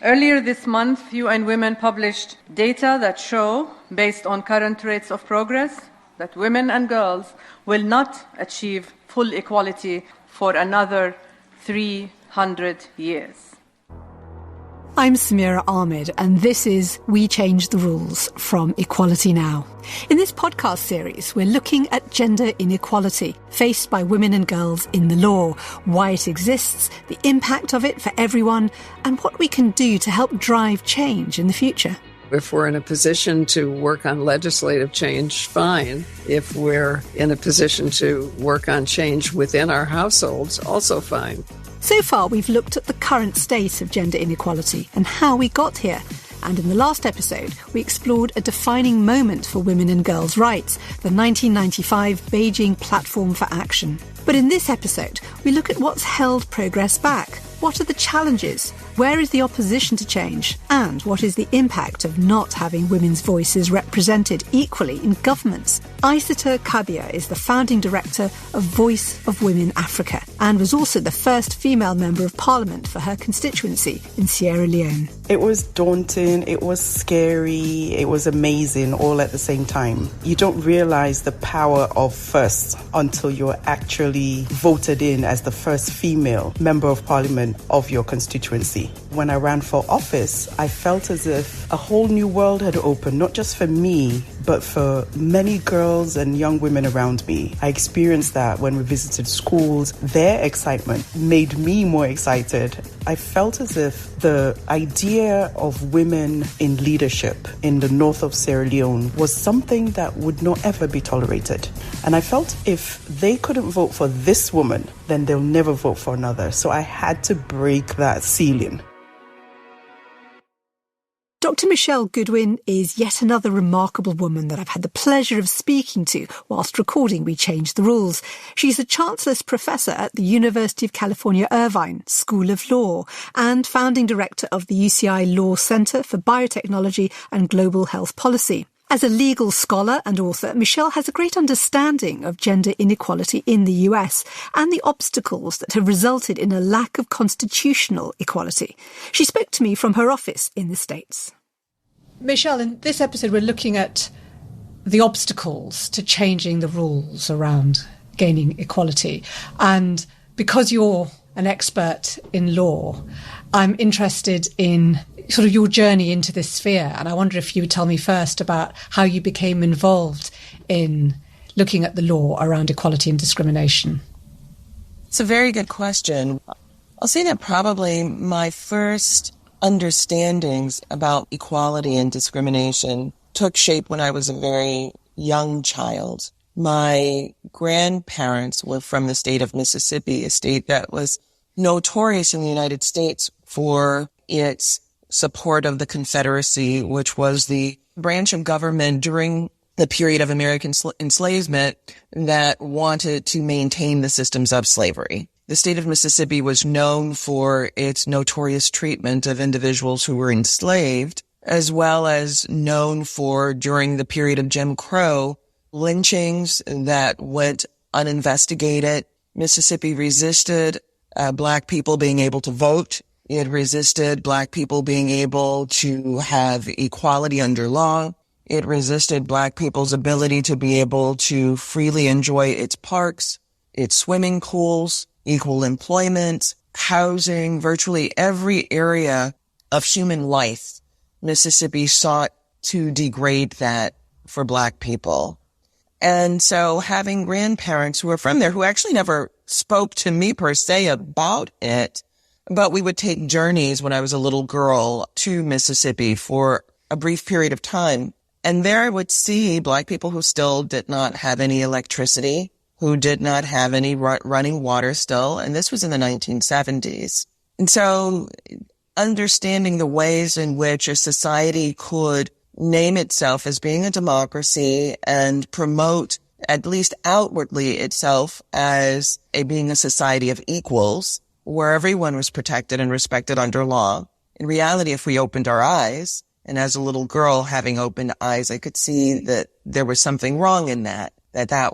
Earlier this month, UN Women published data that show, based on current rates of progress, that women and girls will not achieve full equality for another 300 years. I'm Samira Ahmed, and this is We Change the Rules from Equality Now. In this podcast series, we're looking at gender inequality faced by women and girls in the law, why it exists, the impact of it for everyone, and what we can do to help drive change in the future. If we're in a position to work on legislative change, fine. If we're in a position to work on change within our households, also fine. So far, we've looked at the current state of gender inequality and how we got here. And in the last episode, we explored a defining moment for women and girls' rights, the 1995 Beijing Platform for Action. But in this episode, we look at what's held progress back. What are the challenges? Where is the opposition to change? And what is the impact of not having women's voices represented equally in governments? Aissata Kabir is the founding director of Voice of Women Africa and was also the first female member of parliament for her constituency in Sierra Leone. It was daunting, it was scary, it was amazing all at the same time. You don't realise the power of first until you're actually voted in as the first female member of parliament of your constituency. When I ran for office, I felt as if a whole new world had opened, not just for me, but for many girls and young women around me. I experienced that when we visited schools. Their excitement made me more excited. I felt as if the idea of women in leadership in the north of Sierra Leone was something that would not ever be tolerated. And I felt if they couldn't vote for this woman, then they'll never vote for another. So I had to break that ceiling. Dr. Michele Goodwin is yet another remarkable woman that I've had the pleasure of speaking to whilst recording We Change the Rules. She's a Chancellor's Professor at the University of California, Irvine School of Law and founding director of the UCI Law Center for Biotechnology and Global Health Policy. As a legal scholar and author, Michele has a great understanding of gender inequality in the US and the obstacles that have resulted in a lack of constitutional equality. She spoke to me from her office in the States. Michele, in this episode, we're looking at the obstacles to changing the rules around gaining equality. And because you're an expert in law, I'm interested in sort of your journey into this sphere. And I wonder if you would tell me first about how you became involved in looking at the law around equality and discrimination. It's a very good question. I'll say that probably my first understandings about equality and discrimination took shape when I was a very young child. My grandparents were from the state of Mississippi, a state that was notorious in the United States for its support of the Confederacy, which was the branch of government during the period of American enslavement that wanted to maintain the systems of slavery. The state of Mississippi was known for its notorious treatment of individuals who were enslaved, as well as known for, during the period of Jim Crow, lynchings that went uninvestigated. Mississippi resisted Black people being able to vote. It resisted Black people being able to have equality under law. It resisted Black people's ability to be able to freely enjoy its parks, its swimming pools, equal employment, housing, virtually every area of human life. Mississippi sought to degrade that for Black people. And so having grandparents who were from there, who actually never spoke to me per se about it, but we would take journeys when I was a little girl to Mississippi for a brief period of time. And there I would see Black people who still did not have any electricity, who did not have any running water still. And this was in the 1970s. And so understanding the ways in which a society could name itself as being a democracy and promote, at least outwardly, itself as being a society of equals, where everyone was protected and respected under law. In reality, if we opened our eyes, and as a little girl having opened eyes, I could see that there was something wrong in that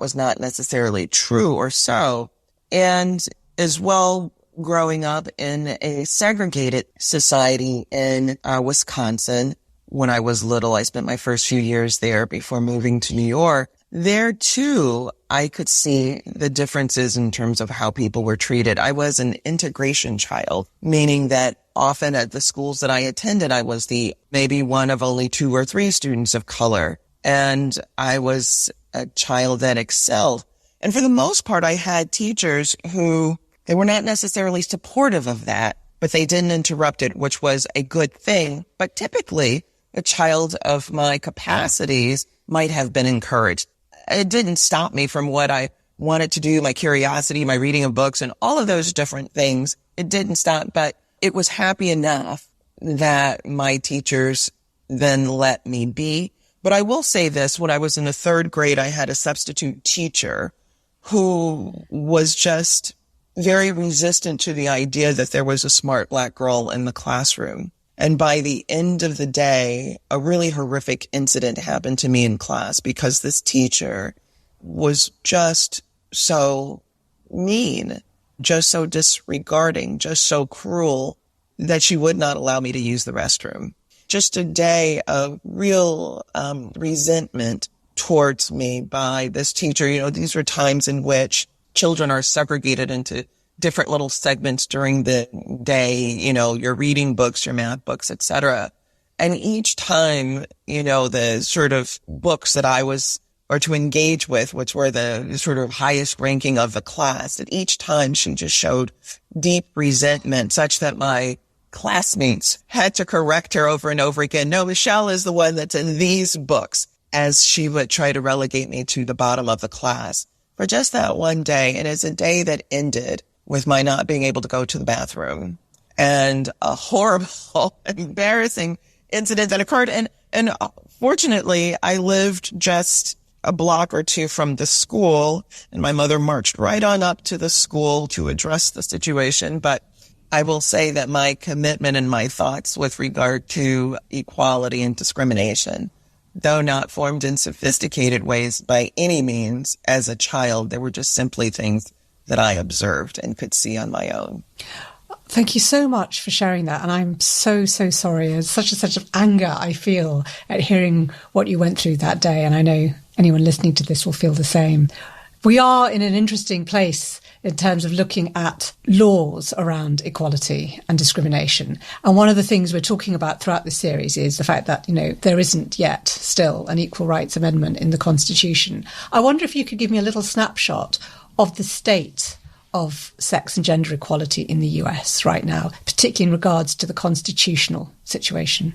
was not necessarily true or so. And as well, growing up in a segregated society in Wisconsin. When I was little, I spent my first few years there before moving to New York. There, too, I could see the differences in terms of how people were treated. I was an integration child, meaning that often at the schools that I attended, I was maybe one of only 2 or 3 students of color. And I was a child that excelled. And for the most part, I had teachers who, they were not necessarily supportive of that, but they didn't interrupt it, which was a good thing. But typically, a child of my capacities might have been encouraged. It didn't stop me from what I wanted to do, my curiosity, my reading of books, and all of those different things. It didn't stop, but it was happy enough that my teachers then let me be. But I will say this, when I was in the 3rd grade, I had a substitute teacher who was just very resistant to the idea that there was a smart Black girl in the classroom. And by the end of the day, a really horrific incident happened to me in class because this teacher was just so mean, just so disregarding, just so cruel that she would not allow me to use the restroom. Just a day of real resentment towards me by this teacher. You know, these are times in which children are segregated into different little segments during the day, you know, your reading books, your math books, etc. And each time, you know, the sort of books that I was, or to engage with, which were the sort of highest ranking of the class, that each time she just showed deep resentment, such that my classmates had to correct her over and over again. No, Michele is the one that's in these books, as she would try to relegate me to the bottom of the class for just that one day. And it's a day that ended with my not being able to go to the bathroom, and a horrible, embarrassing incident that occurred. And fortunately, I lived just a block or 2 from the school, and my mother marched right on up to the school to address the situation. But I will say that my commitment and my thoughts with regard to equality and discrimination, though not formed in sophisticated ways by any means as a child, they were just simply things that I observed and could see on my own. Thank you so much for sharing that. And I'm so, so sorry. There's such a sense of anger I feel at hearing what you went through that day. And I know anyone listening to this will feel the same. We are in an interesting place in terms of looking at laws around equality and discrimination. And one of the things we're talking about throughout this series is the fact that, you know, there isn't yet still an equal rights amendment in the Constitution. I wonder if you could give me a little snapshot of the state of sex and gender equality in the US right now, particularly in regards to the constitutional situation.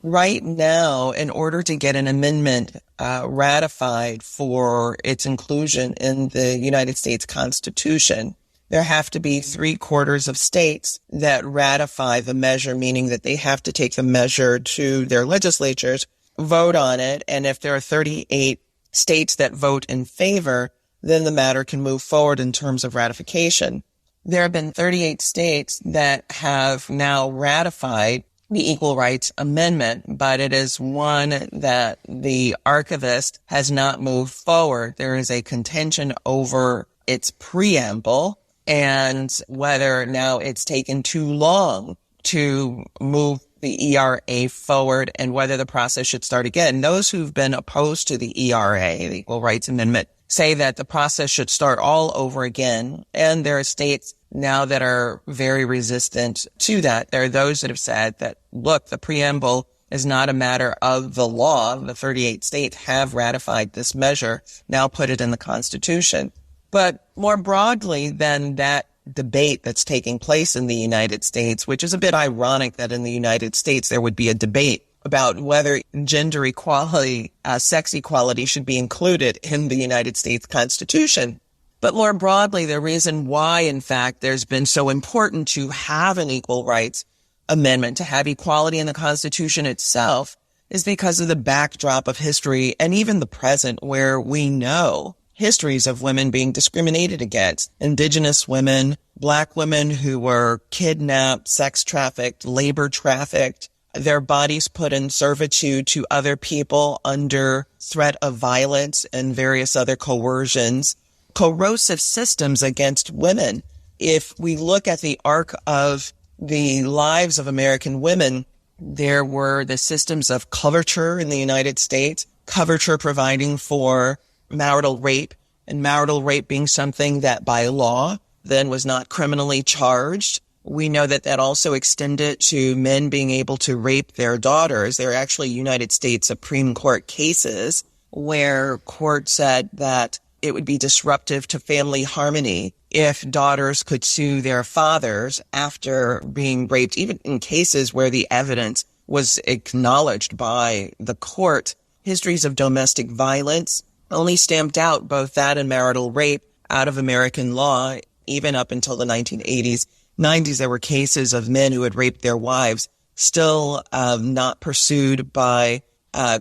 Right now, in order to get an amendment ratified for its inclusion in the United States Constitution, there have to be 3/4 of states that ratify the measure, meaning that they have to take the measure to their legislatures, vote on it, and if there are 38 states that vote in favor, then the matter can move forward in terms of ratification. There have been 38 states that have now ratified the Equal Rights Amendment, but it is one that the archivist has not moved forward. There is a contention over its preamble and whether now it's taken too long to move the ERA forward and whether the process should start again. Those who've been opposed to the ERA, the Equal Rights Amendment, say that the process should start all over again. And there are states now that are very resistant to that. There are those that have said that, look, the preamble is not a matter of the law. The 38 states have ratified this measure. Now put it in the Constitution. But more broadly than that debate that's taking place in the United States, which is a bit ironic that in the United States there would be a debate about whether gender equality, sex equality should be included in the United States Constitution. But more broadly, the reason why, in fact, there's been so important to have an equal rights amendment, to have equality in the Constitution itself, is because of the backdrop of history and even the present, where we know histories of women being discriminated against. Indigenous women, Black women who were kidnapped, sex trafficked, labor trafficked, their bodies put in servitude to other people under threat of violence and various other coercions, corrosive systems against women if we look at the arc of the lives of American women, there were the systems of coverture in the United States, coverture providing for marital rape, and marital rape being something that by law then was not criminally charged. We know that that also extended to men being able to rape their daughters. There are actually United States Supreme Court cases where court said that it would be disruptive to family harmony if daughters could sue their fathers after being raped, even in cases where the evidence was acknowledged by the court. Histories of domestic violence only stamped out both that and marital rape out of American law, even up until the 1980s. 90s, there were cases of men who had raped their wives, still not pursued by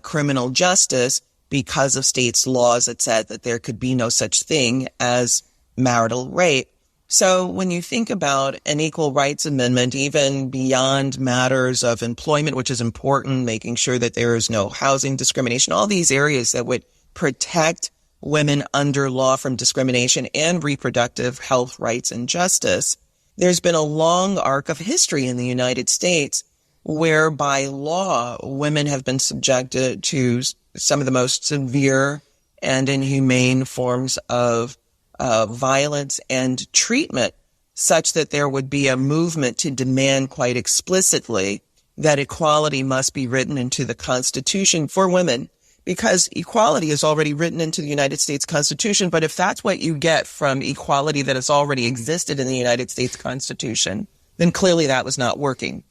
criminal justice because of states' laws that said that there could be no such thing as marital rape. So when you think about an equal rights amendment, even beyond matters of employment, which is important, making sure that there is no housing discrimination, all these areas that would protect women under law from discrimination and reproductive health rights and justice, there's been a long arc of history in the United States where by law, women have been subjected to some of the most severe and inhumane forms of violence and treatment, such that there would be a movement to demand quite explicitly that equality must be written into the Constitution for women, because equality is already written into the United States Constitution. But if that's what you get from equality that has already existed in the United States Constitution, then clearly that was not working.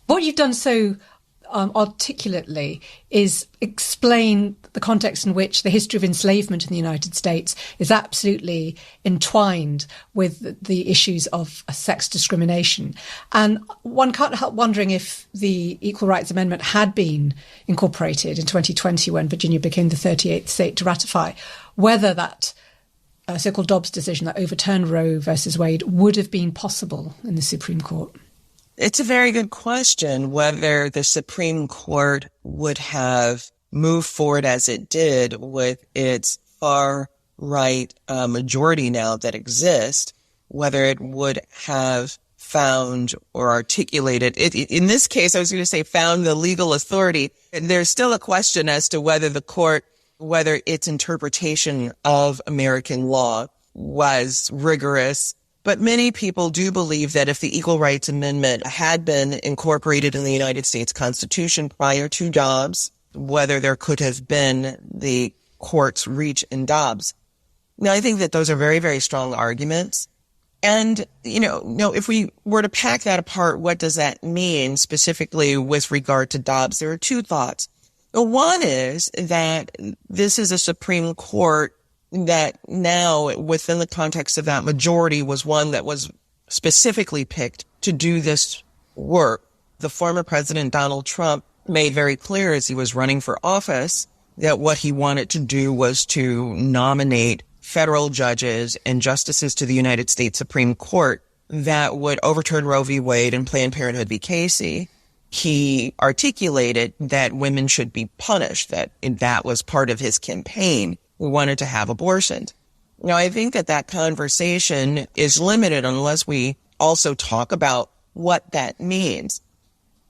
What you've done so articulately is explain the context in which the history of enslavement in the United States is absolutely entwined with the issues of sex discrimination. And one can't help wondering if the Equal Rights Amendment had been incorporated in 2020 when Virginia became the 38th state to ratify, whether that so-called Dobbs decision that overturned Roe versus Wade would have been possible in the Supreme Court. It's a very good question whether the Supreme Court would have moved forward as it did with its far-right majority now that exists, whether it would have found or articulated it. In this case, I was going to say found the legal authority. There's still a question as to whether the court, whether its interpretation of American law was rigorous. But many people do believe that if the Equal Rights Amendment had been incorporated in the United States Constitution prior to Dobbs, whether there could have been the court's reach in Dobbs. Now, I think that those are very, very strong arguments. And, if we were to pack that apart, what does that mean specifically with regard to Dobbs? There are two thoughts. One is that this is a Supreme Court that now, within the context of that majority, was one that was specifically picked to do this work. The former president, Donald Trump, made very clear as he was running for office that what he wanted to do was to nominate federal judges and justices to the United States Supreme Court that would overturn Roe v. Wade and Planned Parenthood v. Casey. He articulated that women should be punished, that was part of his campaign. We wanted to have abortions. Now, I think that conversation is limited unless we also talk about what that means.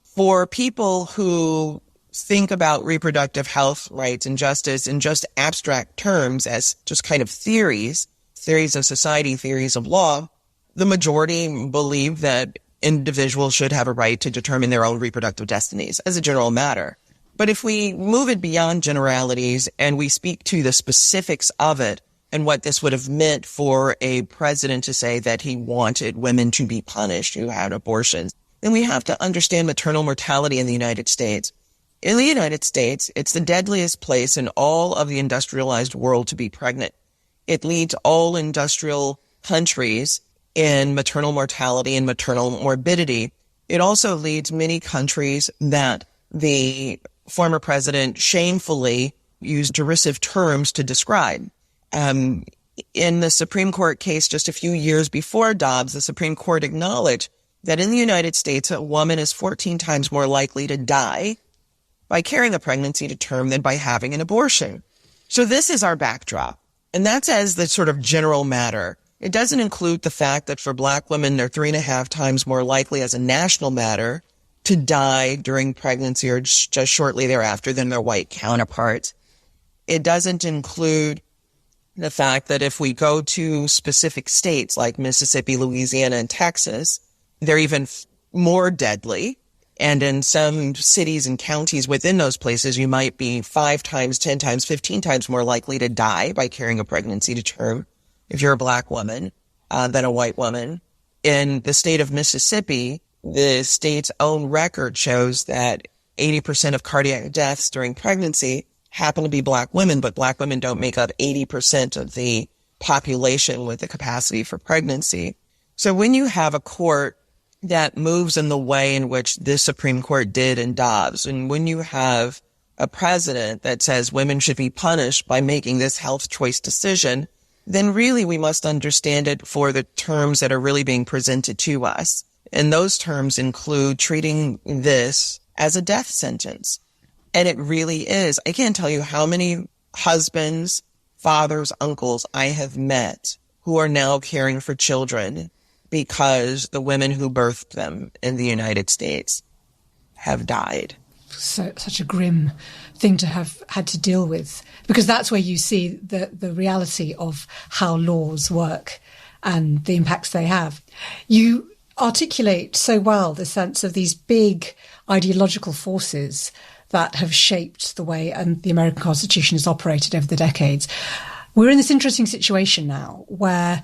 For people who think about reproductive health rights and justice in just abstract terms as just kind of theories of society, theories of law, the majority believe that individuals should have a right to determine their own reproductive destinies as a general matter. But if we move it beyond generalities and we speak to the specifics of it and what this would have meant for a president to say that he wanted women to be punished who had abortions, then we have to understand maternal mortality in the United States. In the United States, it's the deadliest place in all of the industrialized world to be pregnant. It leads all industrial countries in maternal mortality and maternal morbidity. It also leads many countries that the former president shamefully used derisive terms to describe. In the Supreme Court case just a few years before Dobbs, the Supreme Court acknowledged that in the United States, a woman is 14 times more likely to die by carrying a pregnancy to term than by having an abortion. So this is our backdrop. And that's as the sort of general matter. It doesn't include the fact that for Black women, they're 3.5 times more likely as a national matter to die during pregnancy or just shortly thereafter than their white counterparts. It doesn't include the fact that if we go to specific states like Mississippi, Louisiana, and Texas, they're even more deadly. And in some cities and counties within those places, you might be 5 times, 10 times, 15 times more likely to die by carrying a pregnancy to term if you're a Black woman than a white woman. In the state of Mississippi, the state's own record shows that 80% of cardiac deaths during pregnancy happen to be Black women, but Black women don't make up 80% of the population with the capacity for pregnancy. So when you have a court that moves in the way in which this Supreme Court did in Dobbs, and when you have a president that says women should be punished by making this health choice decision, then really we must understand it for the terms that are really being presented to us. And those terms include treating this as a death sentence. And it really is. I can't tell you how many husbands, fathers, uncles I have met who are now caring for children because the women who birthed them in the United States have died. So, such a grim thing to have had to deal with, because that's where you see the reality of how laws work and the impacts they have. You articulate so well the sense of these big ideological forces that have shaped the way the American Constitution has operated over the decades. We're in this interesting situation now where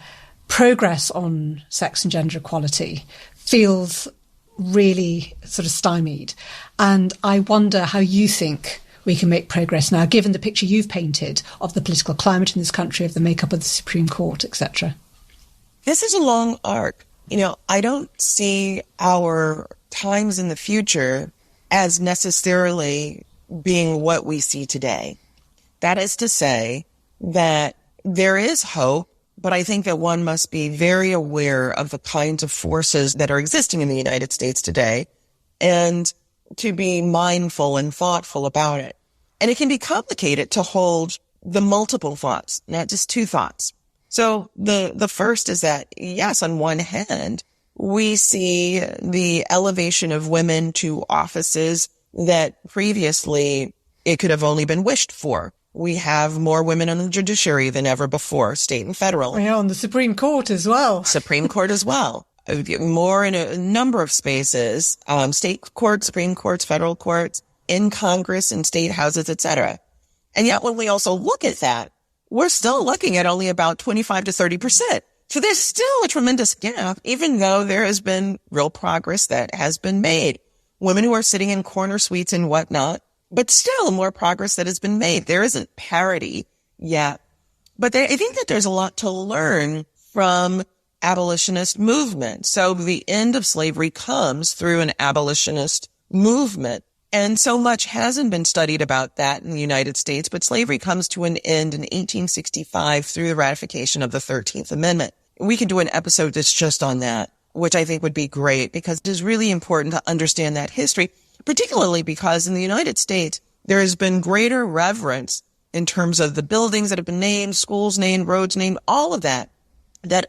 progress on sex and gender equality feels really sort of stymied. And I wonder how you think we can make progress now, given the picture you've painted of the political climate in this country, of the makeup of the Supreme Court, etc. This is a long arc. I don't see our times in the future as necessarily being what we see today. That is to say that there is hope, but I think that one must be very aware of the kinds of forces that are existing in the United States today and to be mindful and thoughtful about it. And it can be complicated to hold the multiple thoughts, not just two thoughts. So the first is that, yes, on one hand, we see the elevation of women to offices that previously it could have only been wished for. We have more women on the judiciary than ever before, state and federal. Yeah, on the Supreme Court as well. Supreme Court as well. More in a number of spaces, state courts, Supreme Courts, federal courts, in Congress and state houses, etc. And yet when we also look at that, we're still looking at only about 25 to 30%. So there's still a tremendous gap, even though there has been real progress that has been made. Women who are sitting in corner suites and whatnot, but still more progress that has been made. There isn't parity yet. But I think that there's a lot to learn from abolitionist movement. So the end of slavery comes through an abolitionist movement. And so much hasn't been studied about that in the United States, but slavery comes to an end in 1865 through the ratification of the 13th Amendment. We could do an episode that's just on that, which I think would be great because it is really important to understand that history, particularly because in the United States, there has been greater reverence in terms of the buildings that have been named, schools named, roads named, all of that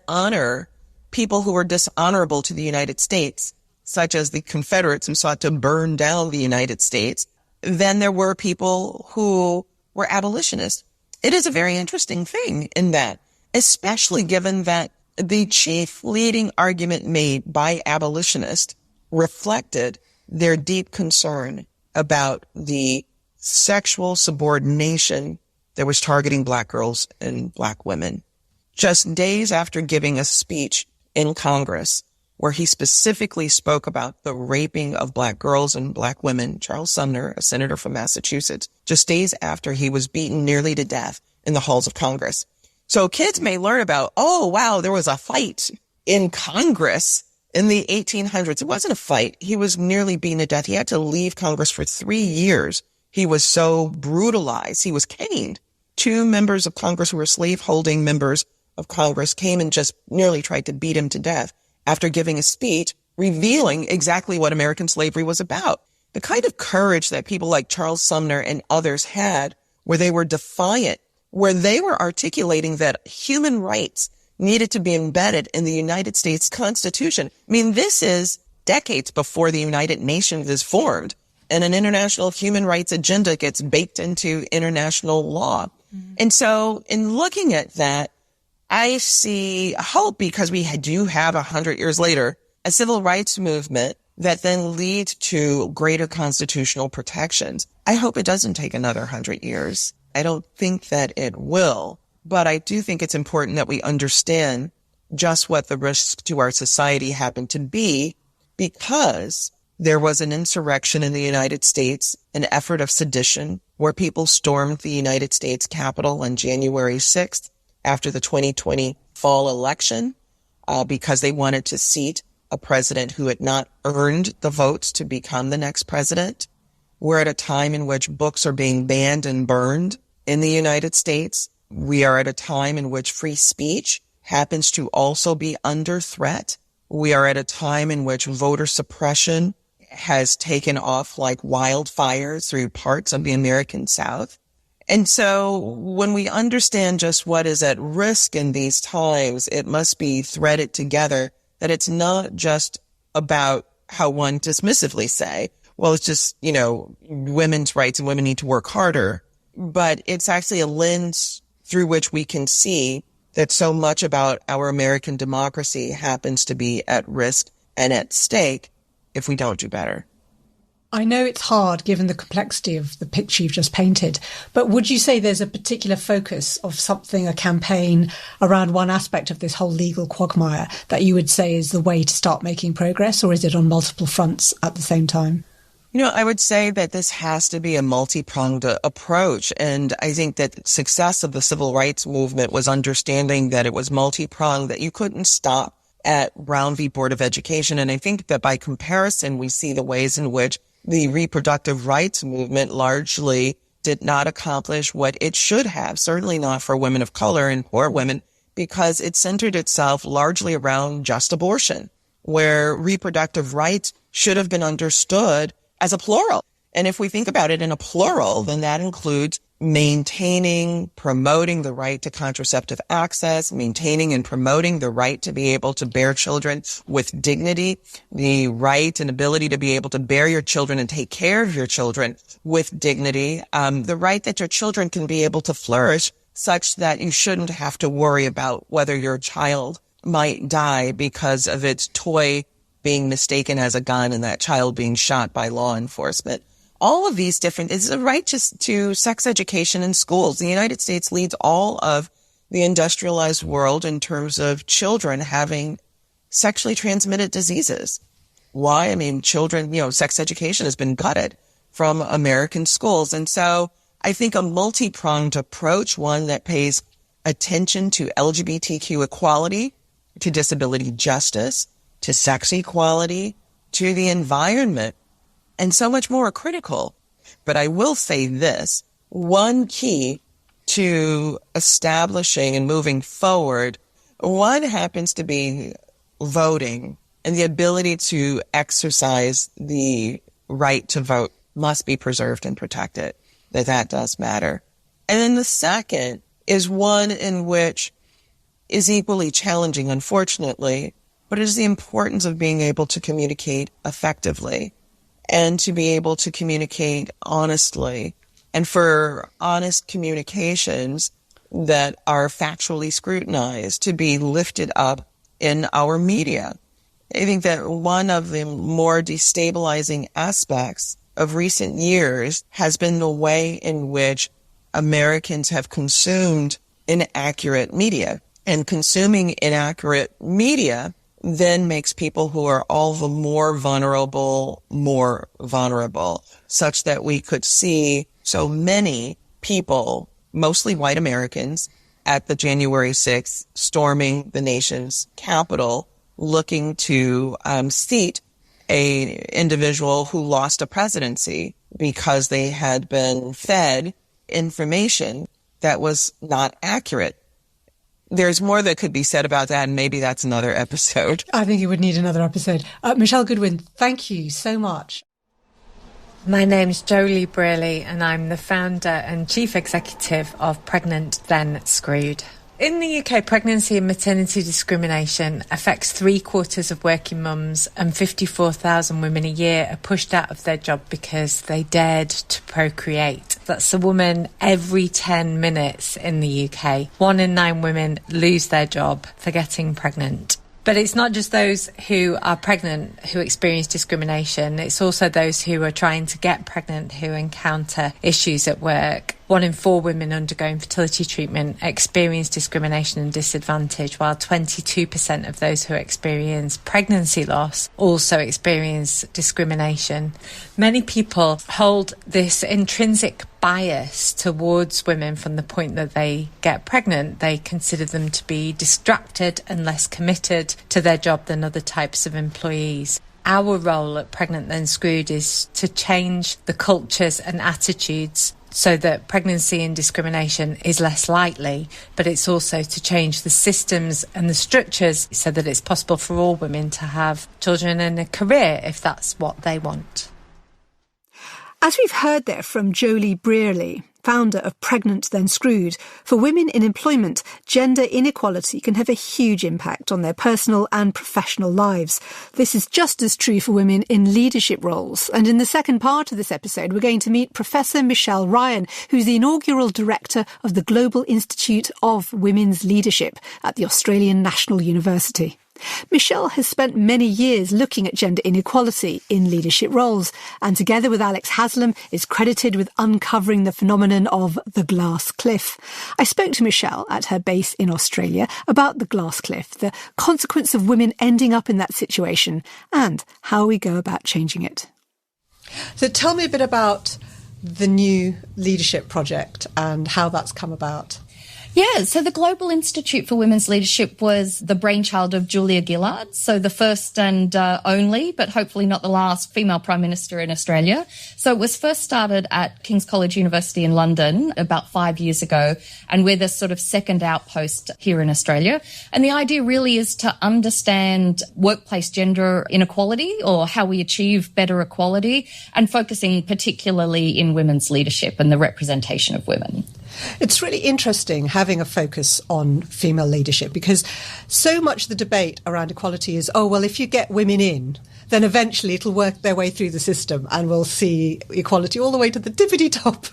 honor people who were dishonorable to the United States, such as the Confederates who sought to burn down the United States, than there were people who were abolitionists. It is a very interesting thing in that, especially given that the chief leading argument made by abolitionists reflected their deep concern about the sexual subordination that was targeting Black girls and Black women. Just days after giving a speech in Congress where he specifically spoke about the raping of Black girls and Black women, Charles Sumner, a senator from Massachusetts, just days after he was beaten nearly to death in the halls of Congress. So kids may learn about, oh, wow, there was a fight in Congress in the 1800s. It wasn't a fight. He was nearly beaten to death. He had to leave Congress for 3 years. He was so brutalized. He was caned. 2 members of Congress who were slave-holding members of Congress came and just nearly tried to beat him to death after giving a speech revealing exactly what American slavery was about. The kind of courage that people like Charles Sumner and others had, where they were defiant, where they were articulating that human rights needed to be embedded in the United States Constitution. I mean, this is decades before the United Nations is formed, and an international human rights agenda gets baked into international law. And so in looking at that, I see hope because we do have 100 years later a civil rights movement that then leads to greater constitutional protections. I hope it doesn't take another 100 years. I don't think that it will, but I do think it's important that we understand just what the risks to our society happen to be, because there was an insurrection in the United States, an effort of sedition, where people stormed the United States Capitol on January 6th after the 2020 fall election, because they wanted to seat a president who had not earned the votes to become the next president. We're at a time in which books are being banned and burned in the United States. We are at a time in which free speech happens to also be under threat. We are at a time in which voter suppression has taken off like wildfires through parts of the American South. And so when we understand just what is at risk in these times, it must be threaded together that it's not just about how one dismissively say, well, it's just, women's rights and women need to work harder. But it's actually a lens through which we can see that so much about our American democracy happens to be at risk and at stake if we don't do better. I know it's hard given the complexity of the picture you've just painted, but would you say there's a particular focus of something, a campaign around one aspect of this whole legal quagmire that you would say is the way to start making progress, or is it on multiple fronts at the same time? I would say that this has to be a multi-pronged approach. And I think that the success of the civil rights movement was understanding that it was multi-pronged, that you couldn't stop at Brown v. Board of Education. And I think that by comparison, we see the ways in which the reproductive rights movement largely did not accomplish what it should have, certainly not for women of color and poor women, because it centered itself largely around just abortion, where reproductive rights should have been understood as a plural. And if we think about it in a plural, then that includes maintaining, promoting the right to contraceptive access, maintaining and promoting the right to be able to bear children with dignity, the right and ability to be able to bear your children and take care of your children with dignity, the right that your children can be able to flourish such that you shouldn't have to worry about whether your child might die because of its toy being mistaken as a gun and that child being shot by law enforcement. All of these different, is a right to sex education in schools. The United States leads all of the industrialized world in terms of children having sexually transmitted diseases. Why? I mean, children, sex education has been gutted from American schools. And so I think a multi-pronged approach, one that pays attention to LGBTQ equality, to disability justice, to sex equality, to the environment, and so much more are critical. But I will say this, one key to establishing and moving forward, one happens to be voting, and the ability to exercise the right to vote must be preserved and protected, that does matter. And then the second is one in which is equally challenging, unfortunately, but it is the importance of being able to communicate effectively and to be able to communicate honestly, and for honest communications that are factually scrutinized to be lifted up in our media. I think that one of the more destabilizing aspects of recent years has been the way in which Americans have consumed inaccurate media. And consuming inaccurate media then makes people who are all the more vulnerable, such that we could see so many people, mostly white Americans, at the January 6th storming the nation's capital, looking to seat a individual who lost a presidency because they had been fed information that was not accurate. There's more that could be said about that, and maybe that's another episode. I think you would need another episode. Michele Goodwin, thank you so much. My name's Jolie Brearley, and I'm the founder and chief executive of Pregnant Then Screwed. In the UK, pregnancy and maternity discrimination affects 3/4 of working mums, and 54,000 women a year are pushed out of their job because they dared to procreate. That's a woman every 10 minutes in the UK. 1 in 9 women lose their job for getting pregnant. But it's not just those who are pregnant who experience discrimination. It's also those who are trying to get pregnant who encounter issues at work. 1 in 4 women undergoing fertility treatment experience discrimination and disadvantage, while 22% of those who experience pregnancy loss also experience discrimination. Many people hold this intrinsic bias towards women from the point that they get pregnant. They consider them to be distracted and less committed to their job than other types of employees. Our role at Pregnant Then Screwed is to change the cultures and attitudes so that pregnancy and discrimination is less likely, but it's also to change the systems and the structures so that it's possible for all women to have children and a career if that's what they want. As we've heard there from Jolie Brearley, founder of Pregnant Then Screwed, for women in employment, gender inequality can have a huge impact on their personal and professional lives. This is just as true for women in leadership roles. And in the second part of this episode, we're going to meet Professor Michele Ryan, who's the inaugural director of the Global Institute of Women's Leadership at the Australian National University. Michele has spent many years looking at gender inequality in leadership roles, and together with Alex Haslam is credited with uncovering the phenomenon of the glass cliff. I spoke to Michele at her base in Australia about the glass cliff, the consequence of women ending up in that situation, and how we go about changing it. So tell me a bit about the new leadership project and how that's come about. Yeah, so the Global Institute for Women's Leadership was the brainchild of Julia Gillard, so the first and only, but hopefully not the last, female Prime Minister in Australia. So it was first started at King's College University in London about 5 years ago, and we're the sort of second outpost here in Australia. And the idea really is to understand workplace gender inequality, or how we achieve better equality, and focusing particularly in women's leadership and the representation of women. It's really interesting having a focus on female leadership, because so much of the debate around equality is, oh, well, if you get women in, then eventually it'll work their way through the system and we'll see equality all the way to the tippity top.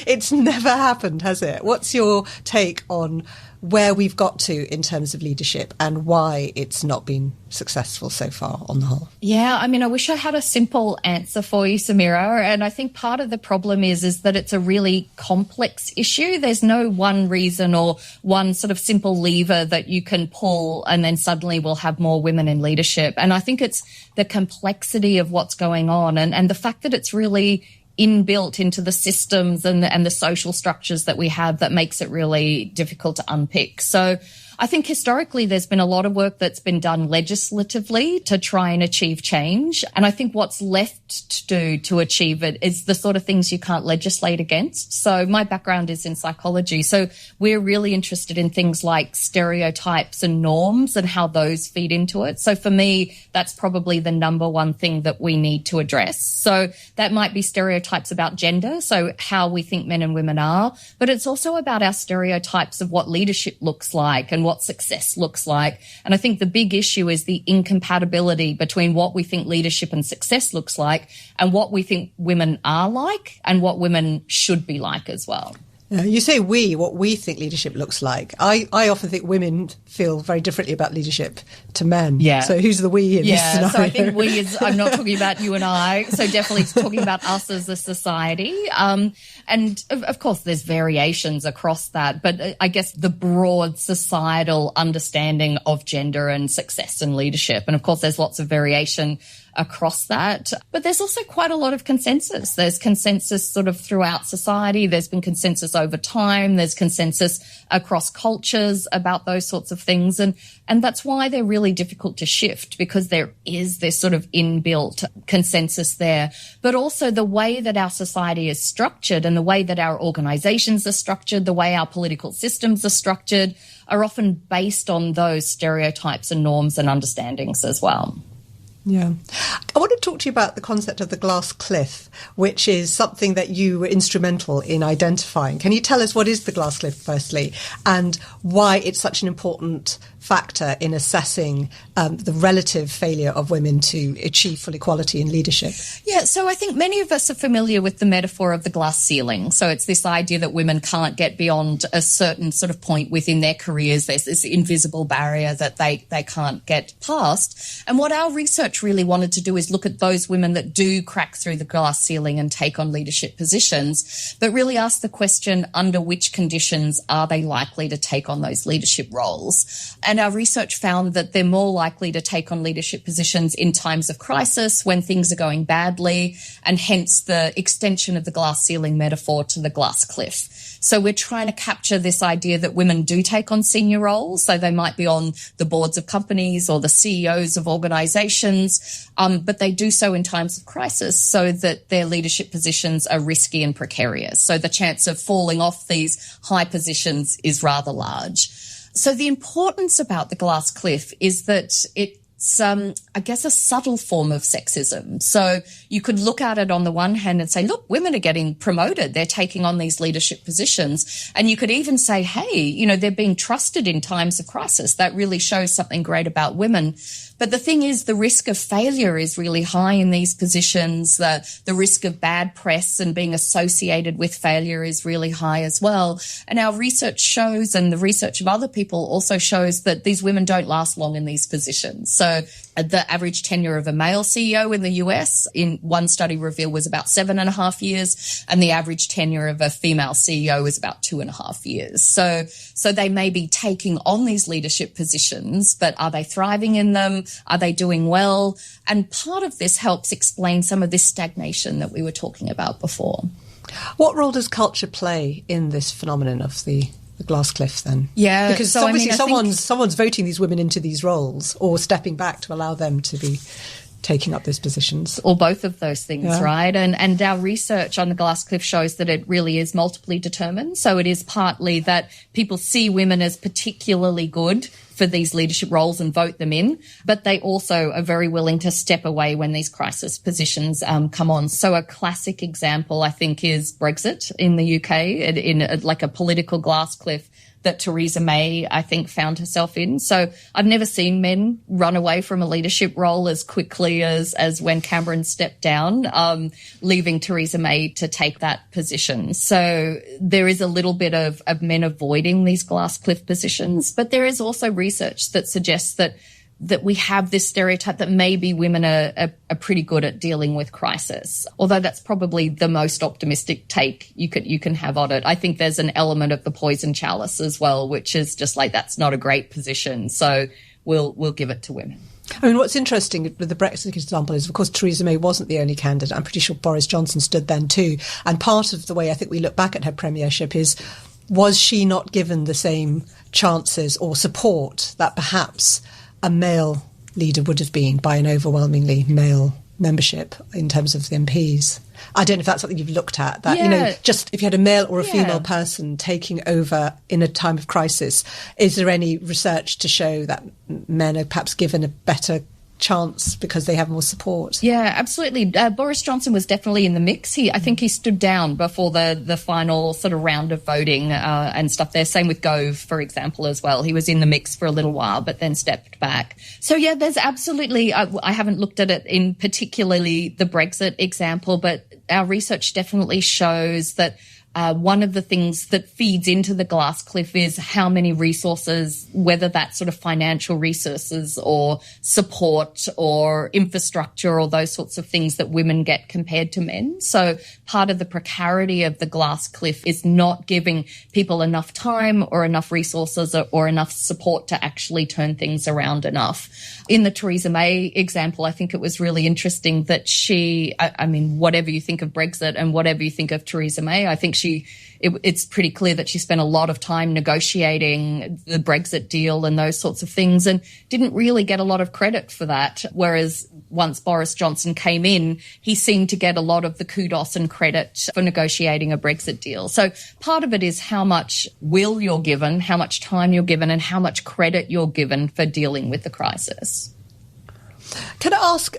It's never happened, has it? What's your take on where we've got to in terms of leadership and why it's not been successful so far on the whole? Yeah, I mean, I wish I had a simple answer for you, Samira. And I think part of the problem is that it's a really complex issue. There's no one reason or one sort of simple lever that you can pull and then suddenly we'll have more women in leadership. And I think it's the complexity of what's going on and the fact that it's really inbuilt into the systems and the social structures that we have that makes it really difficult to unpick. So I think historically there's been a lot of work that's been done legislatively to try and achieve change. And I think what's left to do to achieve it is the sort of things you can't legislate against. So my background is in psychology. So we're really interested in things like stereotypes and norms and how those feed into it. So for me, that's probably the number one thing that we need to address. So that might be stereotypes about gender, so how we think men and women are, but it's also about our stereotypes of what leadership looks like and what success looks like. And I think the big issue is the incompatibility between what we think leadership and success looks like and what we think women are like and what women should be like as well. You say what we think leadership looks like. I often think women feel very differently about leadership to men. Yeah. So who's the we in this scenario? So I think we is, I'm not talking about you and I, so definitely talking about us as a society. And of course there's variations across that, but I guess the broad societal understanding of gender and success and leadership. And of course there's lots of variation across that. But there's also quite a lot of consensus. There's consensus sort of throughout society. There's been consensus over time. There's consensus across cultures about those sorts of things. And that's why they're really difficult to shift, because there is this sort of inbuilt consensus there. But also the way that our society is structured and the way that our organizations are structured, the way our political systems are structured, are often based on those stereotypes and norms and understandings as well. Yeah. I want to talk to you about the concept of the glass cliff, which is something that you were instrumental in identifying. Can you tell us what is the glass cliff, firstly, and why it's such an important factor in assessing the relative failure of women to achieve full equality in leadership? Yeah, so I think many of us are familiar with the metaphor of the glass ceiling. So it's this idea that women can't get beyond a certain sort of point within their careers. There's this invisible barrier that they can't get past. And what our research really wanted to do is look at those women that do crack through the glass ceiling and take on leadership positions, but really ask the question, under which conditions are they likely to take on those leadership roles? And our research found that they're more likely to take on leadership positions in times of crisis, when things are going badly, and hence the extension of the glass ceiling metaphor to the glass cliff. So we're trying to capture this idea that women do take on senior roles. So they might be on the boards of companies or the CEOs of organizations, but they do so in times of crisis so that their leadership positions are risky and precarious. So the chance of falling off these high positions is rather large. So the importance about the glass cliff is that it's, I guess, a subtle form of sexism. So you could look at it on the one hand and say, look, women are getting promoted. They're taking on these leadership positions. And you could even say, hey, they're being trusted in times of crisis. That really shows something great about women. But the thing is, the risk of failure is really high in these positions. The risk of bad press and being associated with failure is really high as well. And our research shows, and the research of other people also shows, that these women don't last long in these positions. So the average tenure of a male CEO in the US in one study revealed was about 7.5 years, and the average tenure of a female CEO is about 2.5 years. So they may be taking on these leadership positions, but are they thriving in them? Are they doing well? And part of this helps explain some of this stagnation that we were talking about before. What role does culture play in this phenomenon of the glass cliff then? Yeah. Because so, obviously I mean, someone's voting these women into these roles or stepping back to allow them to be taking up those positions. Or both of those things, yeah. Right? And our research on the glass cliff shows that it really is multiply determined. So it is partly that people see women as particularly good for these leadership roles and vote them in, but they also are very willing to step away when these crisis positions come on. So a classic example, I think, is Brexit in the UK, in like a political glass cliff that Theresa May, I think, found herself in. So I've never seen men run away from a leadership role as quickly as when Cameron stepped down, leaving Theresa May to take that position. So there is a little bit of men avoiding these glass cliff positions, but there is also research that suggests that we have this stereotype that maybe women are pretty good at dealing with crisis. Although that's probably the most optimistic take you can have on it. I think there's an element of the poison chalice as well, which is just like, that's not a great position, so we'll give it to women. I mean, what's interesting with the Brexit example is, of course, Theresa May wasn't the only candidate. I'm pretty sure Boris Johnson stood then too. And part of the way I think we look back at her premiership is, was she not given the same chances or support that perhaps a male leader would have been by an overwhelmingly male membership in terms of the MPs? I don't know if that's something you've looked at, that, just if you had a male or a female person taking over in a time of crisis, is there any research to show that men are perhaps given a better chance because they have more support? Yeah, absolutely. Boris Johnson was definitely in the mix. I think he stood down before the final sort of round of voting and stuff there. Same with Gove, for example, as well. He was in the mix for a little while, but then stepped back. So yeah, there's absolutely, I haven't looked at it in particularly the Brexit example, but our research definitely shows that one of the things that feeds into the glass cliff is how many resources, whether that's sort of financial resources or support or infrastructure or those sorts of things, that women get compared to men. So part of the precarity of the glass cliff is not giving people enough time or enough resources or enough support to actually turn things around enough. In the Theresa May example, I think it was really interesting that I mean, whatever you think of Brexit and whatever you think of Theresa May, I think it's pretty clear that she spent a lot of time negotiating the Brexit deal and those sorts of things, and didn't really get a lot of credit for that. Whereas once Boris Johnson came in, he seemed to get a lot of the kudos and credit for negotiating a Brexit deal. So part of it is how much will you're given, how much time you're given, and how much credit you're given for dealing with the crisis. Can I ask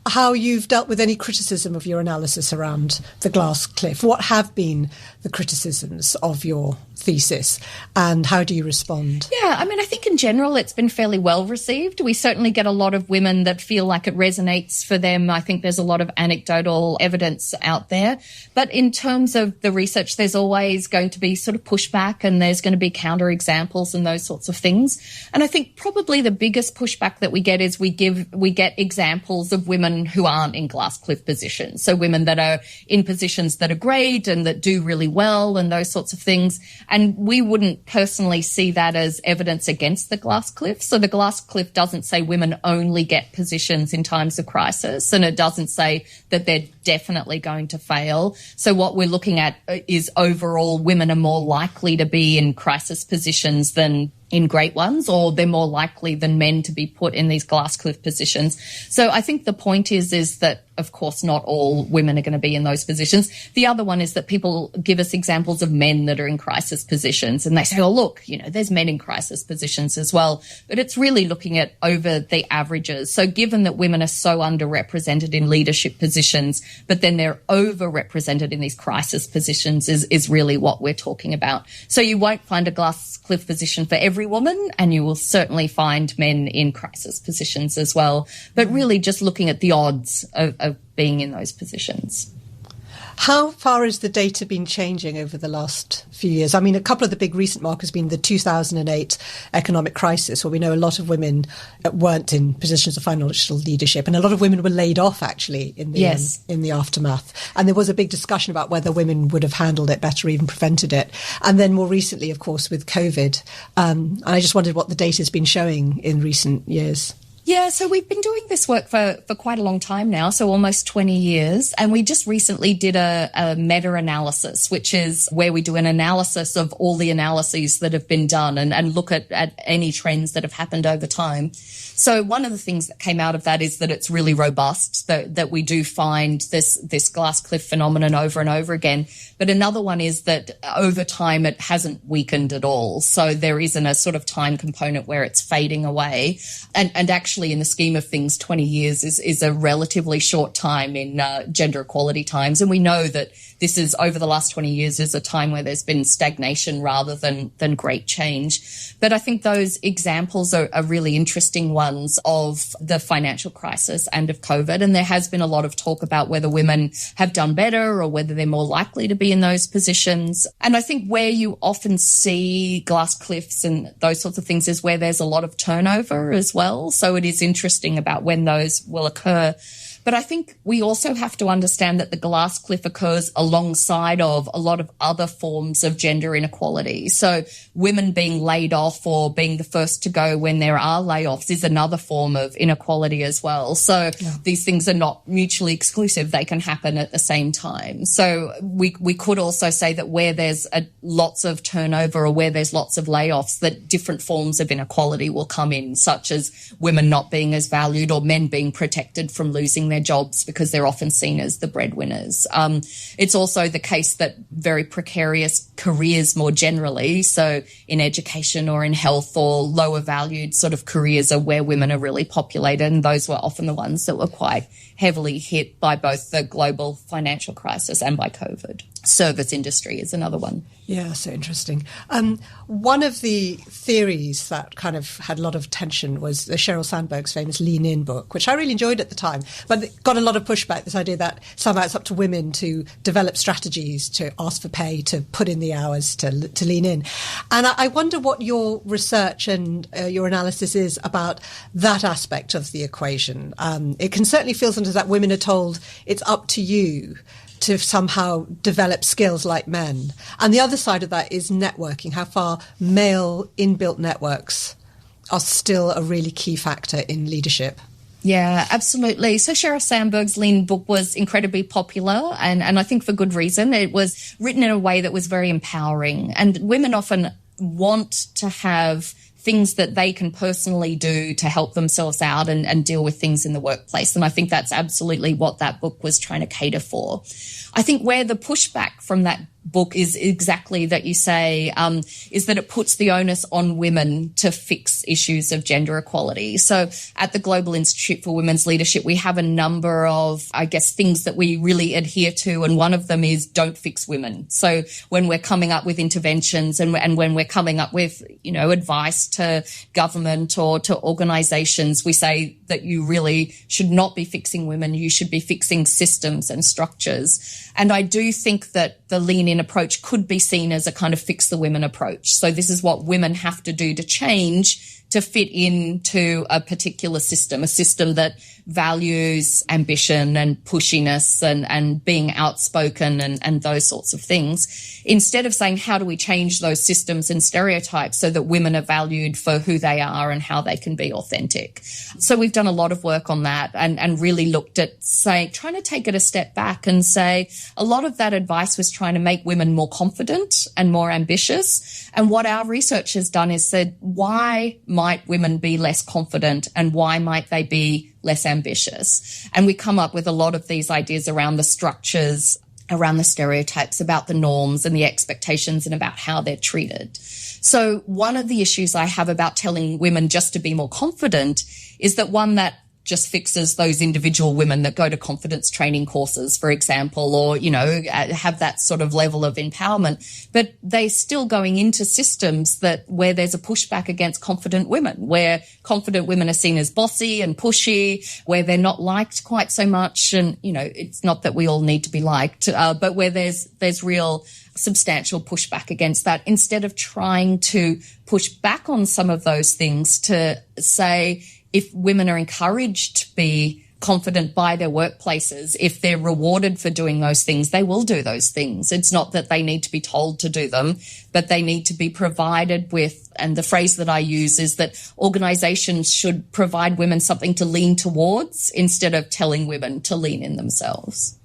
how you've dealt with any criticism of your analysis around the glass cliff? What have been the criticisms of your thesis, and how do you respond? Yeah, I mean, I think in general it's been fairly well received. We certainly get a lot of women that feel like it resonates for them. I think there's a lot of anecdotal evidence out there. But in terms of the research, there's always going to be sort of pushback, and there's going to be counter examples and those sorts of things. And I think probably the biggest pushback that we get is we get examples of women who aren't in glass cliff positions. So women that are in positions that are great and that do really well and those sorts of things. And we wouldn't personally see that as evidence against the glass cliff. So the glass cliff doesn't say women only get positions in times of crisis, and it doesn't say that they're definitely going to fail. So what we're looking at is overall women are more likely to be in crisis positions than in great ones, or they're more likely than men to be put in these glass cliff positions. So I think the point is that, of course, not all women are going to be in those positions. The other one is that people give us examples of men that are in crisis positions, and they say, oh, look, there's men in crisis positions as well. But it's really looking at over the averages. So given that women are so underrepresented in leadership positions, but then they're overrepresented in these crisis positions is really what we're talking about. So you won't find a glass cliff position for every woman, and you will certainly find men in crisis positions as well. But really just looking at the odds of being in those positions. How far has the data been changing over the last few years? I mean, a couple of the big recent markers have been the 2008 economic crisis, where we know a lot of women weren't in positions of financial leadership, and a lot of women were laid off, actually, in the aftermath. And there was a big discussion about whether women would have handled it better or even prevented it. And then more recently, of course, with COVID. And I just wondered what the data has been showing in recent years. Yeah, so we've been doing this work for quite a long time now, so almost 20 years. And we just recently did a meta-analysis, which is where we do an analysis of all the analyses that have been done and look at any trends that have happened over time. So one of the things that came out of that is that it's really robust, that we do find this glass cliff phenomenon over and over again. But another one is that over time it hasn't weakened at all. So there isn't a sort of time component where it's fading away. And actually, in the scheme of things, 20 years is a relatively short time in gender equality times. And we know that this is, over the last 20 years, is a time where there's been stagnation rather than great change. But I think those examples are really interesting ones of the financial crisis and of COVID. And there has been a lot of talk about whether women have done better or whether they're more likely to be in those positions. And I think where you often see glass cliffs and those sorts of things is where there's a lot of turnover as well. So it is interesting about when those will occur. But I think we also have to understand that the glass cliff occurs alongside of a lot of other forms of gender inequality. So women being laid off or being the first to go when there are layoffs is another form of inequality as well. So these things are not mutually exclusive. They can happen at the same time. So we could also say that where there's lots of turnover or where there's lots of layoffs, that different forms of inequality will come in, such as women not being as valued or men being protected from losing their jobs because they're often seen as the breadwinners. It's also the case that very precarious careers more generally, so in education or in health or lower valued sort of careers, are where women are really populated, and those were often the ones that were quite heavily hit by both the global financial crisis and by COVID. Service industry is another one. Yeah, so interesting. One of the theories that kind of had a lot of tension was the Sheryl Sandberg's famous Lean In book, which I really enjoyed at the time, but it got a lot of pushback, this idea that somehow it's up to women to develop strategies, to ask for pay, to put in the hours, to lean in. And I wonder what your research and your analysis is about that aspect of the equation. It can certainly feel sometimes that women are told it's up to you to somehow develop skills like men. And the other side of that is networking, how far male inbuilt networks are still a really key factor in leadership. Yeah, absolutely. So Sheryl Sandberg's Lean book was incredibly popular, and I think for good reason. It was written in a way that was very empowering, and women often want to have things that they can personally do to help themselves out and deal with things in the workplace. And I think that's absolutely what that book was trying to cater for. I think where the pushback from that book is exactly that you say, is that it puts the onus on women to fix issues of gender equality. So at the Global Institute for Women's Leadership, we have a number of, I guess, things that we really adhere to, and one of them is don't fix women. So when we're coming up with interventions and when we're coming up with, advice to government or to organisations, we say that you really should not be fixing women, you should be fixing systems and structures. And I do think that the lean-in approach could be seen as a kind of fix the women approach. So this is what women have to do to change to fit into a particular system, a system that values ambition and pushiness and being outspoken and those sorts of things, instead of saying, how do we change those systems and stereotypes so that women are valued for who they are and how they can be authentic. So we've done a lot of work on that and really looked at, trying to take it a step back and say a lot of that advice was trying to make women more confident and more ambitious. And what our research has done is said, why might women be less confident and why might they be less ambitious? And we come up with a lot of these ideas around the structures, around the stereotypes, about the norms and the expectations and about how they're treated. So one of the issues I have about telling women just to be more confident is that one that just fixes those individual women that go to confidence training courses, for example, or, have that sort of level of empowerment. But they're still going into systems where there's a pushback against confident women, where confident women are seen as bossy and pushy, where they're not liked quite so much. And, it's not that we all need to be liked, but where there's real substantial pushback against that, instead of trying to push back on some of those things to say, if women are encouraged to be confident by their workplaces, if they're rewarded for doing those things, they will do those things. It's not that they need to be told to do them, but they need to be provided with, and the phrase that I use is that organisations should provide women something to lean towards instead of telling women to lean in themselves.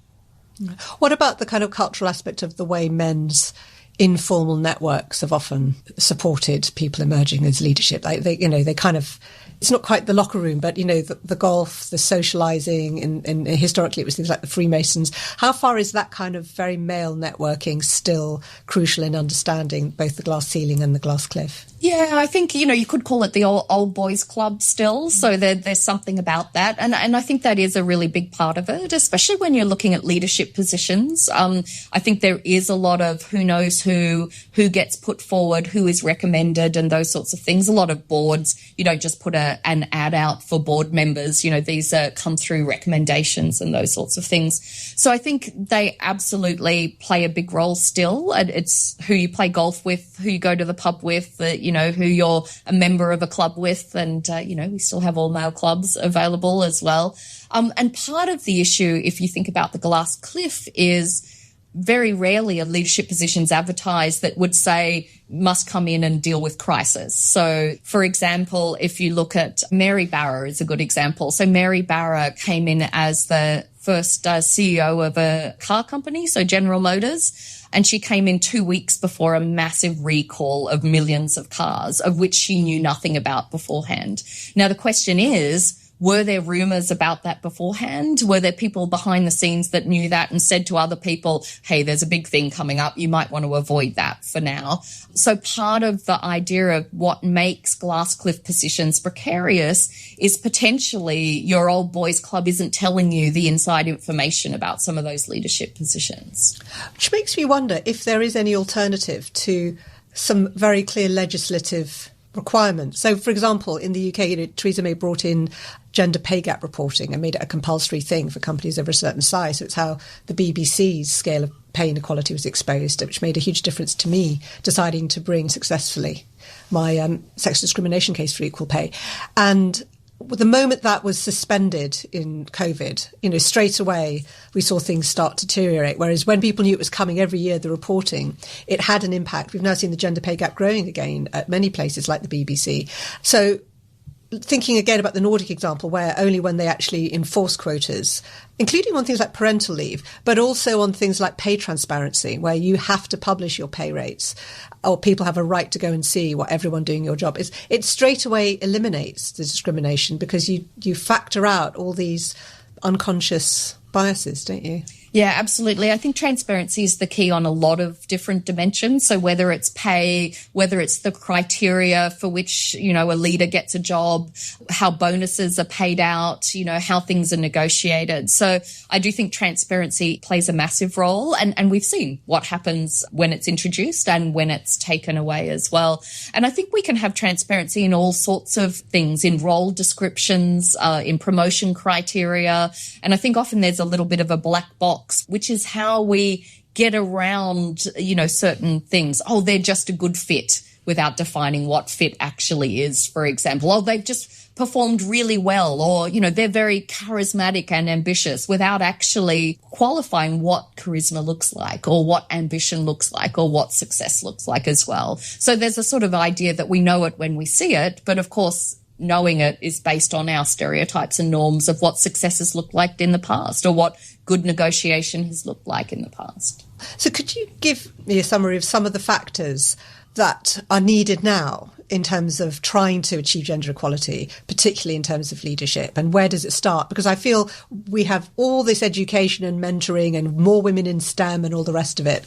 What about the kind of cultural aspect of the way men's informal networks have often supported people emerging as leadership? Like they kind of, it's not quite the locker room, but, the golf, the socialising, and historically it was things like the Freemasons. How far is that kind of very male networking still crucial in understanding both the glass ceiling and the glass cliff? Yeah, I think, you could call it the old boys club still. So there's something about that. And I think that is a really big part of it, especially when you're looking at leadership positions. I think there is a lot of who knows who gets put forward, who is recommended and those sorts of things. A lot of boards, you don't just put an ad out for board members. These come through recommendations and those sorts of things. So I think they absolutely play a big role still. It's who you play golf with, who you go to the pub with, who you're a member of a club with. And, we still have all male clubs available as well. And part of the issue, if you think about the glass cliff, is very rarely are leadership positions advertised that would say must come in and deal with crisis. So, for example, if you look at Mary Barra is a good example. So Mary Barra came in as the first CEO of a car company, so General Motors. And she came in 2 weeks before a massive recall of millions of cars, of which she knew nothing about beforehand. Now, the question is, were there rumours about that beforehand? Were there people behind the scenes that knew that and said to other people, hey, there's a big thing coming up, you might want to avoid that for now? So part of the idea of what makes glass cliff positions precarious is potentially your old boys club isn't telling you the inside information about some of those leadership positions. Which makes me wonder if there is any alternative to some very clear legislative requirements. So, for example, in the UK, Theresa May brought in gender pay gap reporting and made it a compulsory thing for companies over a certain size. So it's how the BBC's scale of pay inequality was exposed, which made a huge difference to me deciding to bring successfully my sex discrimination case for equal pay. And the moment that was suspended in COVID, straight away we saw things start to deteriorate. Whereas when people knew it was coming every year, the reporting, it had an impact. We've now seen the gender pay gap growing again at many places like the BBC. So thinking again about the Nordic example, where only when they actually enforce quotas, including on things like parental leave, but also on things like pay transparency, where you have to publish your pay rates, or people have a right to go and see what everyone doing your job is, it straight away eliminates the discrimination because you factor out all these unconscious biases, don't you? Yeah, absolutely. I think transparency is the key on a lot of different dimensions. So whether it's pay, whether it's the criteria for which, a leader gets a job, how bonuses are paid out, how things are negotiated. So I do think transparency plays a massive role. And we've seen what happens when it's introduced and when it's taken away as well. And I think we can have transparency in all sorts of things, in role descriptions, in promotion criteria. And I think often there's a little bit of a black box, which is how we get around, certain things. Oh, they're just a good fit, without defining what fit actually is, for example. Oh, they've just performed really well, or, they're very charismatic and ambitious, without actually qualifying what charisma looks like, or what ambition looks like, or what success looks like as well. So there's a sort of idea that we know it when we see it, but of course, knowing it is based on our stereotypes and norms of what successes looked like in the past, or what good negotiation has looked like in the past. So could you give me a summary of some of the factors that are needed now in terms of trying to achieve gender equality, particularly in terms of leadership, and where does it start? Because I feel we have all this education and mentoring and more women in STEM and all the rest of it.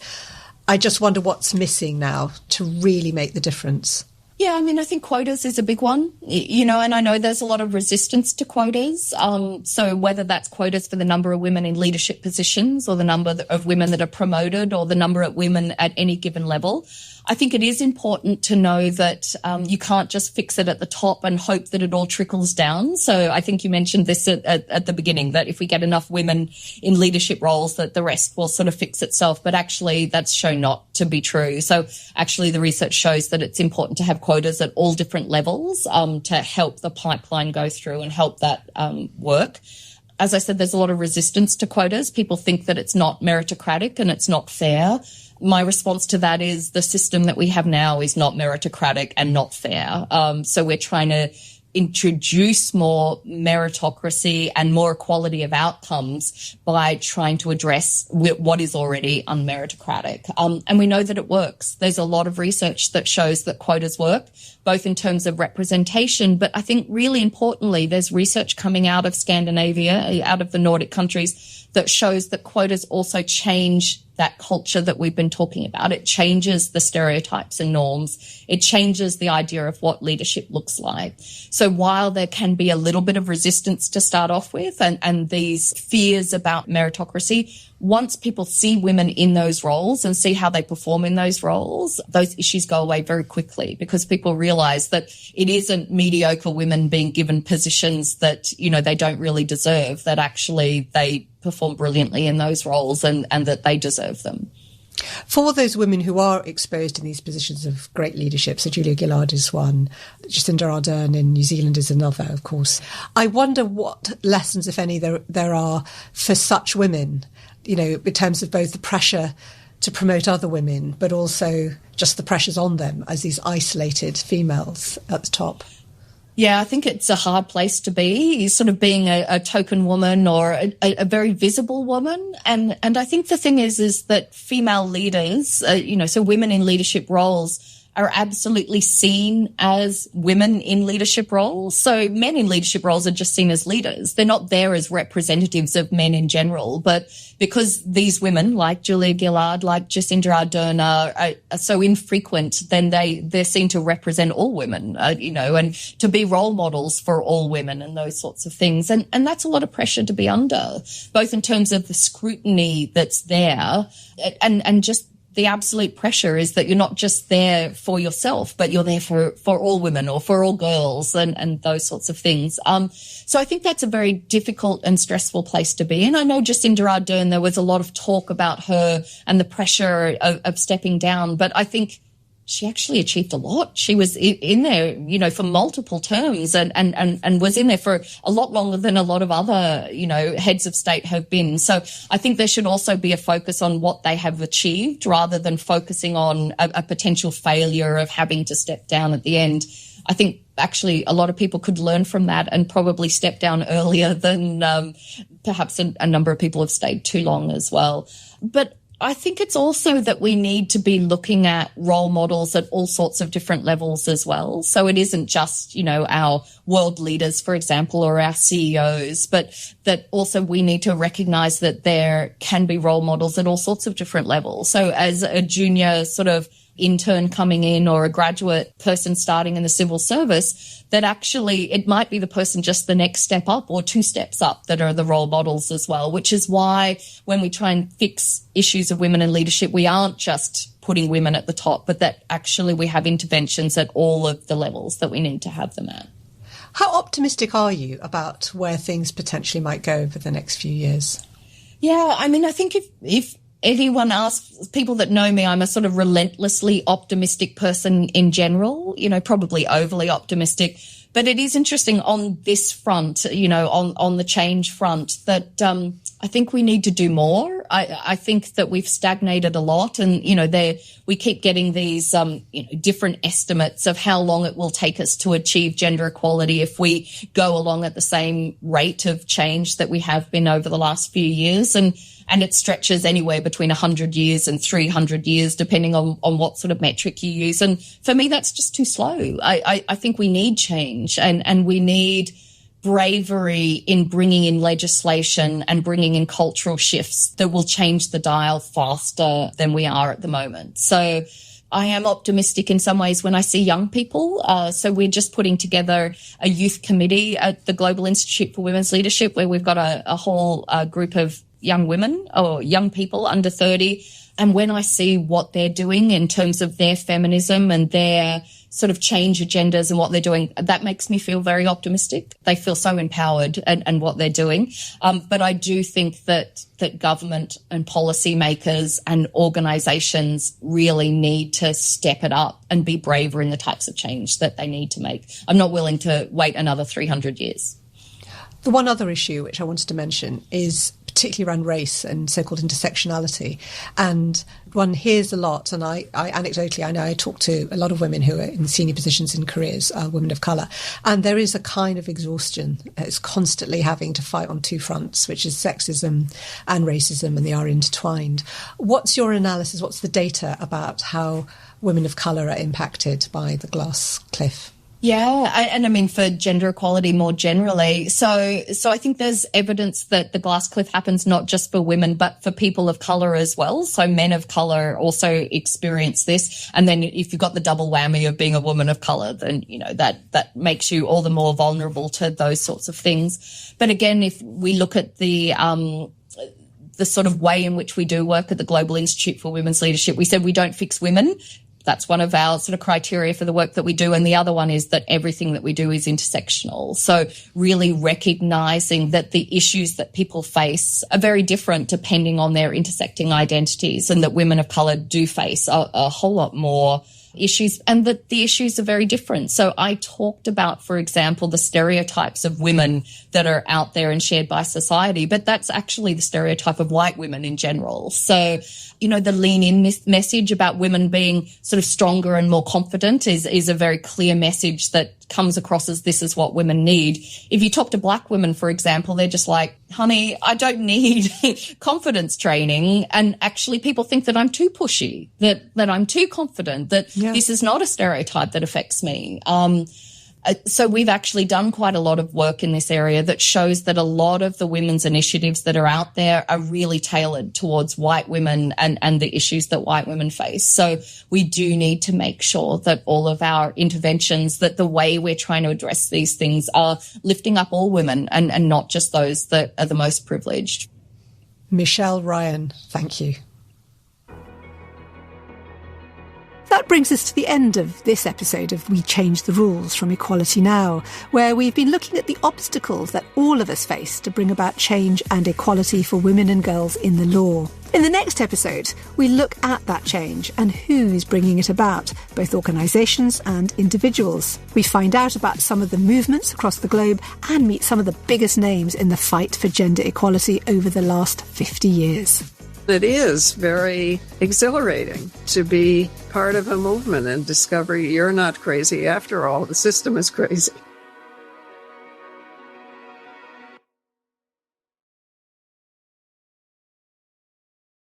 I just wonder what's missing now to really make the difference. Yeah, I think quotas is a big one, and I know there's a lot of resistance to quotas. So whether that's quotas for the number of women in leadership positions, or the number of women that are promoted, or the number of women at any given level, I think it is important to know that you can't just fix it at the top and hope that it all trickles down. So I think you mentioned this at the beginning, that if we get enough women in leadership roles, that the rest will sort of fix itself. But actually, that's shown not to be true. So actually, the research shows that it's important to have quotas at all different levels to help the pipeline go through and help that work. As I said, there's a lot of resistance to quotas. People think that it's not meritocratic and it's not fair. My response to that is the system that we have now is not meritocratic and not fair. So we're trying to introduce more meritocracy and more equality of outcomes by trying to address what is already unmeritocratic. And we know that it works. There's a lot of research that shows that quotas work, both in terms of representation, but I think really importantly, there's research coming out of Scandinavia, out of the Nordic countries, that shows that quotas also change that culture that we've been talking about. It changes the stereotypes and norms. It changes the idea of what leadership looks like. So while there can be a little bit of resistance to start off with and these fears about meritocracy, once people see women in those roles and see how they perform in those roles, those issues go away very quickly, because people realize that it isn't mediocre women being given positions that, they don't really deserve, that actually they perform brilliantly in those roles and that they deserve them. For those women who are exposed in these positions of great leadership, so Julia Gillard is one, Jacinda Ardern in New Zealand is another, of course. I wonder what lessons, if any, there are for such women, in terms of both the pressure to promote other women, but also just the pressures on them as these isolated females at the top. Yeah, I think it's a hard place to be, sort of being a token woman or a very visible woman. And I think the thing is that female leaders, so women in leadership roles are absolutely seen as women in leadership roles. So men in leadership roles are just seen as leaders. They're not there as representatives of men in general. But because these women, like Julia Gillard, like Jacinda Ardern, are so infrequent, then they're seen to represent all women, and to be role models for all women and those sorts of things. And that's a lot of pressure to be under, both in terms of the scrutiny that's there and just the absolute pressure is that you're not just there for yourself, but you're there for all women or for all girls and those sorts of things. So I think that's a very difficult and stressful place to be. And I know Jacinda Ardern, there was a lot of talk about her and the pressure of stepping down, but I think she actually achieved a lot. She was in there, for multiple terms and was in there for a lot longer than a lot of other, heads of state have been. So I think there should also be a focus on what they have achieved rather than focusing on a potential failure of having to step down at the end. I think actually a lot of people could learn from that and probably step down earlier than perhaps a number of people have stayed too long as well. But I think it's also that we need to be looking at role models at all sorts of different levels as well. So it isn't just, our world leaders, for example, or our CEOs, but that also we need to recognize that there can be role models at all sorts of different levels. So as a junior sort of intern coming in or a graduate person starting in the civil service, that actually it might be the person just the next step up or 2 steps up that are the role models as well, which is why when we try and fix issues of women in leadership, we aren't just putting women at the top, but that actually we have interventions at all of the levels that we need to have them at. How optimistic are you about where things potentially might go over the next few years? Yeah, I mean, I think if anyone asks, people that know me, I'm a sort of relentlessly optimistic person in general, probably overly optimistic. But it is interesting on this front, on the change front, that I think we need to do more. I think that we've stagnated a lot, and we keep getting these different estimates of how long it will take us to achieve gender equality if we go along at the same rate of change that we have been over the last few years, and it stretches anywhere between 100 years and 300 years, depending on what sort of metric you use. And for me, that's just too slow. I think we need change, and we need bravery in bringing in legislation and bringing in cultural shifts that will change the dial faster than we are at the moment. So I am optimistic in some ways when I see young people. So we're just putting together a youth committee at the Global Institute for Women's Leadership, where we've got a whole group of young women or young people under 30. And when I see what they're doing in terms of their feminism and their sort of change agendas and what they're doing, that makes me feel very optimistic. They feel so empowered and what they're doing. But I do think that government and policymakers and organisations really need to step it up and be braver in the types of change that they need to make. I'm not willing to wait another 300 years. The one other issue which I wanted to mention is particularly around race and so-called intersectionality. And one hears a lot, and I anecdotally, I know I talk to a lot of women who are in senior positions in careers, women of colour, and there is a kind of exhaustion. It's constantly having to fight on 2 fronts, which is sexism and racism, and they are intertwined. What's your analysis? What's the data about how women of colour are impacted by the glass cliff? Yeah, and I mean for gender equality more generally. So I think there's evidence that the glass cliff happens not just for women, but for people of colour as well. So men of colour also experience this. And then if you've got the double whammy of being a woman of colour, then, that makes you all the more vulnerable to those sorts of things. But again, if we look at the sort of way in which we do work at the Global Institute for Women's Leadership, we said we don't fix women. That's one of our sort of criteria for the work that we do. And the other one is that everything that we do is intersectional. So really recognising that the issues that people face are very different depending on their intersecting identities, and that women of colour do face a whole lot more issues, and that the issues are very different. So I talked about, for example, the stereotypes of women that are out there and shared by society, but that's actually the stereotype of white women in general. So, the lean in message about women being sort of stronger and more confident is a very clear message that comes across as this is what women need. If you talk to black women, for example, they're just like, honey, I don't need confidence training. And actually people think that I'm too pushy, that I'm too confident, that This is not a stereotype that affects me. So we've actually done quite a lot of work in this area that shows that a lot of the women's initiatives that are out there are really tailored towards white women and the issues that white women face. So we do need to make sure that all of our interventions, that the way we're trying to address these things are lifting up all women and not just those that are the most privileged. Michele Ryan, thank you. That brings us to the end of this episode of We Change the Rules from Equality Now, where we've been looking at the obstacles that all of us face to bring about change and equality for women and girls in the law. In the next episode, we look at that change and who's bringing it about, both organisations and individuals. We find out about some of the movements across the globe and meet some of the biggest names in the fight for gender equality over the last 50 years. It is very exhilarating to be part of a movement and discover you're not crazy after all. The system is crazy.